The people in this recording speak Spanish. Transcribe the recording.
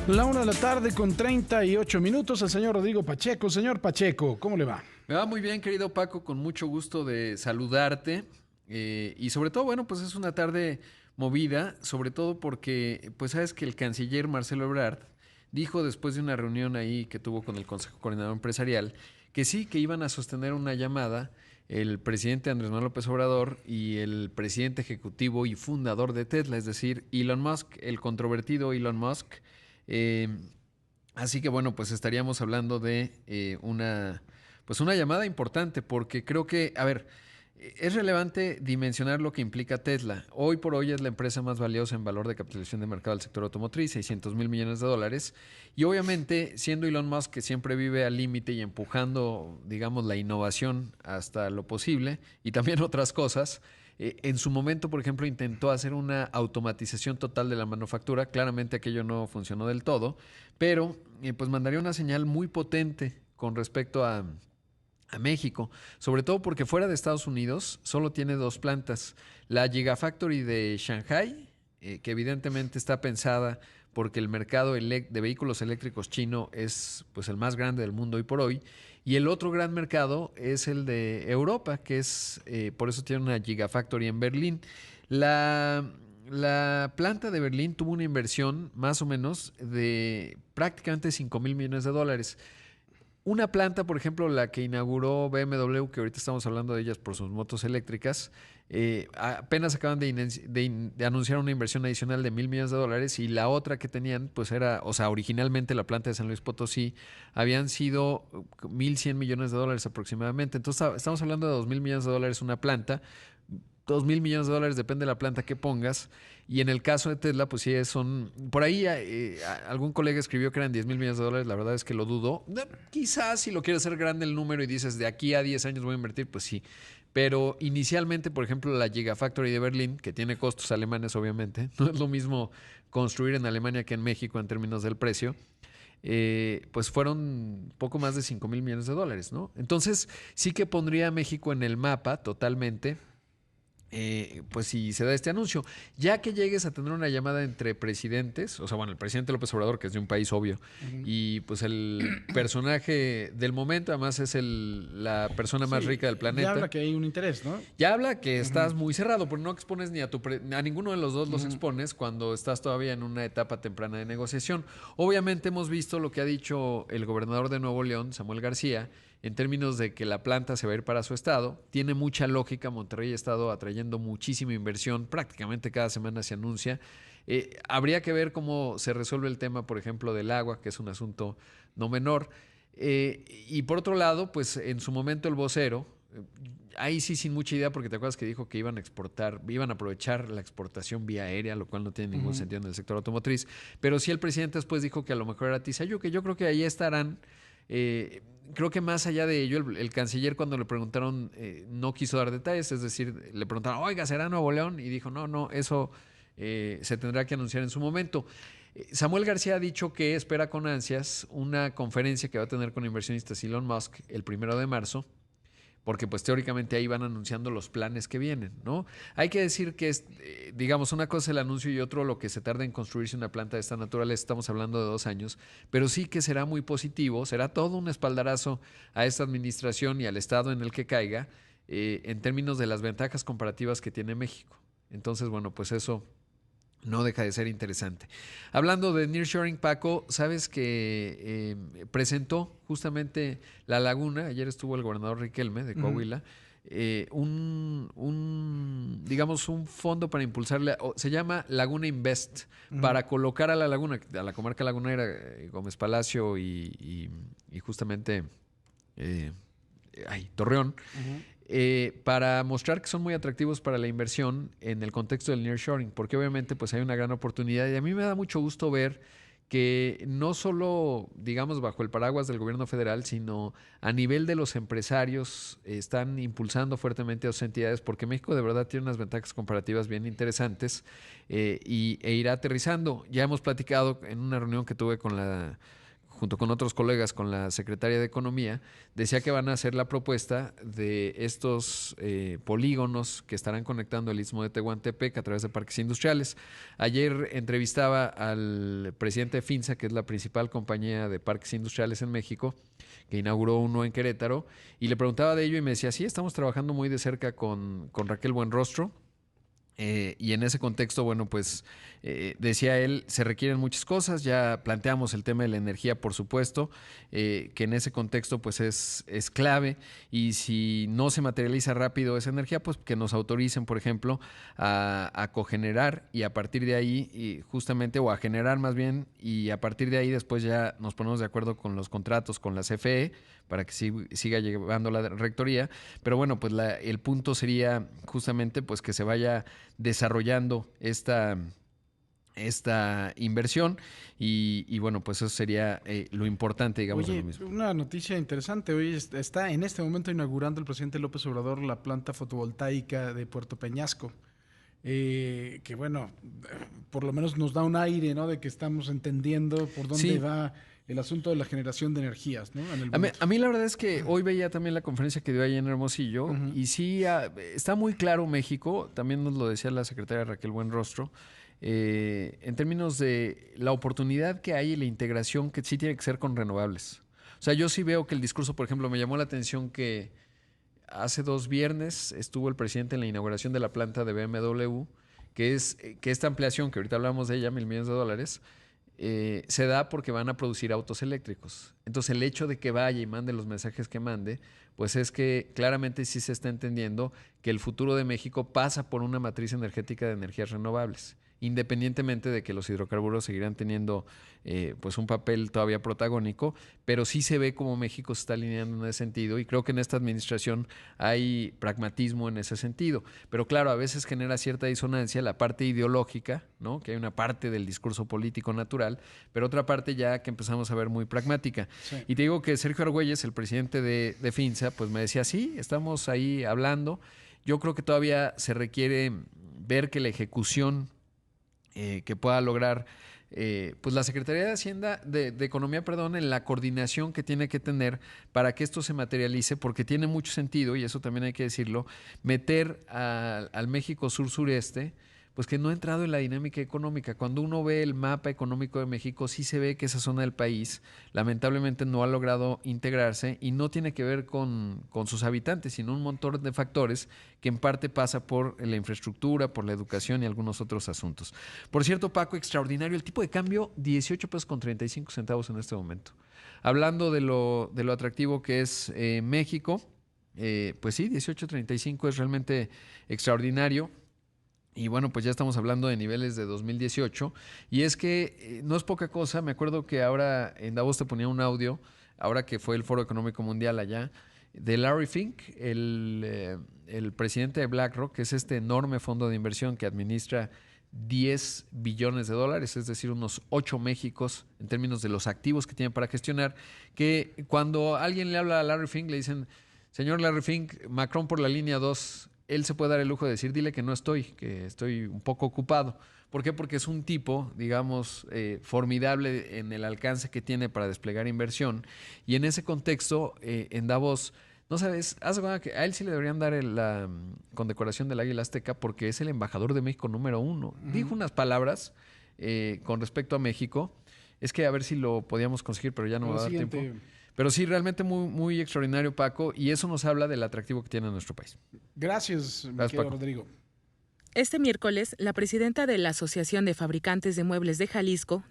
La 1 de la tarde con 38 minutos, el señor Rodrigo Pacheco. Señor Pacheco, ¿cómo le va? Me va muy bien, querido Paco, con mucho gusto de saludarte. Y sobre todo, bueno, pues es una tarde movida, sobre todo porque, pues sabes que el canciller Marcelo Ebrard dijo después de una reunión ahí que tuvo con el Consejo Coordinador Empresarial, que sí, que iban a sostener una llamada el presidente Andrés Manuel López Obrador y el presidente ejecutivo y fundador de Tesla, es decir, Elon Musk, el controvertido Elon Musk. Eh, Así que bueno, pues estaríamos hablando de pues una llamada importante, porque creo que, a ver, es relevante dimensionar lo que implica Tesla. Hoy por hoy es la empresa más valiosa en valor de capitalización de mercado del sector automotriz, 600,000 millones de dólares. Y obviamente, siendo Elon Musk que siempre vive al límite y empujando, digamos, la innovación hasta lo posible y también otras cosas, en su momento, por ejemplo, intentó hacer una automatización total de la manufactura. Claramente aquello no funcionó del todo, pero pues mandaría una señal muy potente con respecto a México, sobre todo porque fuera de Estados Unidos solo tiene dos plantas, la Gigafactory de Shanghai, que evidentemente está pensada porque el mercado de vehículos eléctricos chino es pues el más grande del mundo hoy por hoy, y el otro gran mercado es el de Europa, que es por eso tiene una Gigafactory en Berlín. La, la planta de Berlín tuvo una inversión más o menos de prácticamente 5,000 millones de dólares. Una planta, por ejemplo, la que inauguró BMW, que ahorita estamos hablando de ellas por sus motos eléctricas, apenas acaban de anunciar una inversión adicional de 1,000 millones de dólares, y la otra que tenían, pues era, o sea, originalmente la planta de San Luis Potosí habían sido 1,100 millones de dólares aproximadamente. Entonces estamos hablando de 2,000 millones de dólares una planta. 2,000 millones de dólares depende de la planta que pongas. Y en el caso de Tesla, pues sí, son. Por ahí algún colega escribió que eran 10,000 millones de dólares. La verdad es que lo dudo. Quizás si lo quieres hacer grande el número y dices de aquí a 10 años voy a invertir, pues sí. Pero inicialmente, por ejemplo, la Gigafactory de Berlín, que tiene costos alemanes, obviamente, no es lo mismo construir en Alemania que en México en términos del precio. Pues fueron poco más de 5,000 millones de dólares, ¿no? Entonces, sí que pondría a México en el mapa totalmente, pues si se da este anuncio, ya que llegues a tener una llamada entre presidentes, o sea, bueno, el presidente López Obrador, que es de un país obvio, y pues el personaje del momento, además es la persona más Sí, rica del ya habla planeta, que hay un interés, ¿no? ya habla que estás muy cerrado, pero no expones ni a ninguno de los dos los expones cuando estás todavía en una etapa temprana de negociación. Obviamente hemos visto lo que ha dicho el gobernador de Nuevo León, Samuel García, en términos de que la planta se va a ir para su estado. Tiene mucha lógica, Monterrey ha estado atrayendo muchísima inversión, prácticamente cada semana se anuncia. Habría que ver cómo se resuelve el tema, por ejemplo, del agua, que es un asunto no menor. Y por otro lado, pues en su momento el vocero, ahí sí sin mucha idea, porque te acuerdas que dijo que iban a exportar, iban a aprovechar la exportación vía aérea, lo cual no tiene ningún sentido en el sector automotriz. Pero sí el presidente después dijo que a lo mejor era Tizayuca, que yo creo que ahí estarán. Creo que más allá de ello, el canciller cuando le preguntaron no quiso dar detalles, es decir, le preguntaron, oiga, ¿será Nuevo León? Y dijo, no, no, eso se tendrá que anunciar en su momento. Samuel García ha dicho que espera con ansias una conferencia que va a tener con inversionistas Elon Musk el 1 de marzo, porque pues teóricamente ahí van anunciando los planes que vienen, ¿no? Hay que decir que es, digamos, una cosa el anuncio y otro lo que se tarda en construirse una planta de esta naturaleza. Estamos hablando de 2 años, pero sí que será muy positivo, será todo un espaldarazo a esta administración y al estado en el que caiga, en términos de las ventajas comparativas que tiene México. Entonces, bueno, pues eso no deja de ser interesante. Hablando de nearshoring, Paco, sabes que presentó justamente La Laguna, ayer estuvo el gobernador Riquelme de Coahuila, digamos, un fondo para impulsarle, se llama Laguna Invest, para colocar a la laguna, a la comarca lagunera, Gómez Palacio y justamente eh, Torreón, para mostrar que son muy atractivos para la inversión en el contexto del nearshoring, porque obviamente pues hay una gran oportunidad, y a mí me da mucho gusto ver que no solo, digamos, bajo el paraguas del gobierno federal, sino a nivel de los empresarios están impulsando fuertemente a sus entidades, porque México de verdad tiene unas ventajas comparativas bien interesantes, e irá aterrizando. Ya hemos platicado en una reunión que tuve junto con otros colegas, con la Secretaria de Economía, decía que van a hacer la propuesta de estos polígonos que estarán conectando el Istmo de Tehuantepec a través de parques industriales. Ayer entrevistaba al presidente de Finsa, que es la principal compañía de parques industriales en México, que inauguró uno en Querétaro, y le preguntaba de ello y me decía, sí, estamos trabajando muy de cerca con Raquel Buenrostro. Y en ese contexto, bueno, pues decía él, se requieren muchas cosas, ya planteamos el tema de la energía, por supuesto, que en ese contexto pues es clave, y si no se materializa rápido esa energía, pues que nos autoricen, por ejemplo, a cogenerar, y a partir de ahí, y justamente, o a generar más bien, y a partir de ahí después ya nos ponemos de acuerdo con los contratos con la CFE, para que siga llevando la rectoría. Pero bueno, pues el punto sería justamente pues que se vaya desarrollando esta inversión, y bueno, pues eso sería lo importante, digamos, de Oye, lo mismo. una noticia interesante. Hoy está en este momento inaugurando el presidente López Obrador la planta fotovoltaica de Puerto Peñasco. Que bueno, por lo menos nos da un aire, ¿no? De que estamos entendiendo por dónde Sí. va el asunto de la generación de energías, ¿no? En el A mí la verdad es que hoy veía también la conferencia que dio ahí en Hermosillo, Ujú. y sí, está muy claro México, también nos lo decía la secretaria Raquel Buenrostro, en términos de la oportunidad que hay y la integración que sí tiene que ser con renovables. O sea, yo sí veo que el discurso, por ejemplo, me llamó la atención que hace 2 viernes estuvo el presidente en la inauguración de la planta de BMW, que esta ampliación, que ahorita hablamos de ella, $1,000,000,000, se da porque van a producir autos eléctricos. Entonces el hecho de que vaya y mande los mensajes que mande, pues es que claramente sí se está entendiendo que el futuro de México pasa por una matriz energética de energías renovables, independientemente de que los hidrocarburos seguirán teniendo pues un papel todavía protagónico, pero sí se ve como México se está alineando en ese sentido, y creo que en esta administración hay pragmatismo en ese sentido. Pero claro, a veces genera cierta disonancia la parte ideológica, ¿no? Que hay una parte del discurso político natural, pero otra parte ya que empezamos a ver muy pragmática. Sí. Y te digo que Sergio Argüelles, el presidente de Finsa, pues me decía, sí, estamos ahí hablando. Yo creo que todavía se requiere ver que la ejecución que pueda lograr pues la Secretaría de Hacienda, de Economía, perdón, en la coordinación que tiene que tener para que esto se materialice, porque tiene mucho sentido, y eso también hay que decirlo, meter al México sur-sureste, pues que no ha entrado en la dinámica económica. Cuando uno ve el mapa económico de México, sí se ve que esa zona del país lamentablemente no ha logrado integrarse, y no tiene que ver con sus habitantes, sino un montón de factores que en parte pasa por la infraestructura, por la educación y algunos otros asuntos. Por cierto, Paco, extraordinario, el tipo de cambio, 18 pesos con 35 centavos en este momento. Hablando de lo atractivo que es México, pues sí, 18.35 es realmente extraordinario. Y bueno, pues ya estamos hablando de niveles de 2018. Y es que no es poca cosa. Me acuerdo que ahora en Davos te ponía un audio, ahora que fue el Foro Económico Mundial allá, de Larry Fink, el presidente de BlackRock, que es este enorme fondo de inversión que administra $10 billones, es decir, unos 8 Méxicos en términos de los activos que tienen para gestionar, que cuando alguien le habla a Larry Fink le dicen, señor Larry Fink, Macron por la línea 2, él se puede dar el lujo de decir, dile que no estoy, que estoy un poco ocupado. ¿Por qué? Porque es un tipo, digamos, formidable en el alcance que tiene para desplegar inversión. Y en ese contexto, en Davos, no sabes, hace cuenta que a él sí le deberían dar la condecoración del Águila Azteca, porque es el embajador de México número 1. Dijo unas palabras con respecto a México. Es que a ver si lo podíamos conseguir, pero ya no va a dar tiempo. Pero sí, realmente muy, muy extraordinario, Paco, y eso nos habla del atractivo que tiene nuestro país. Gracias, Paco. Rodrigo. Este miércoles, la presidenta de la Asociación de Fabricantes de Muebles de Jalisco,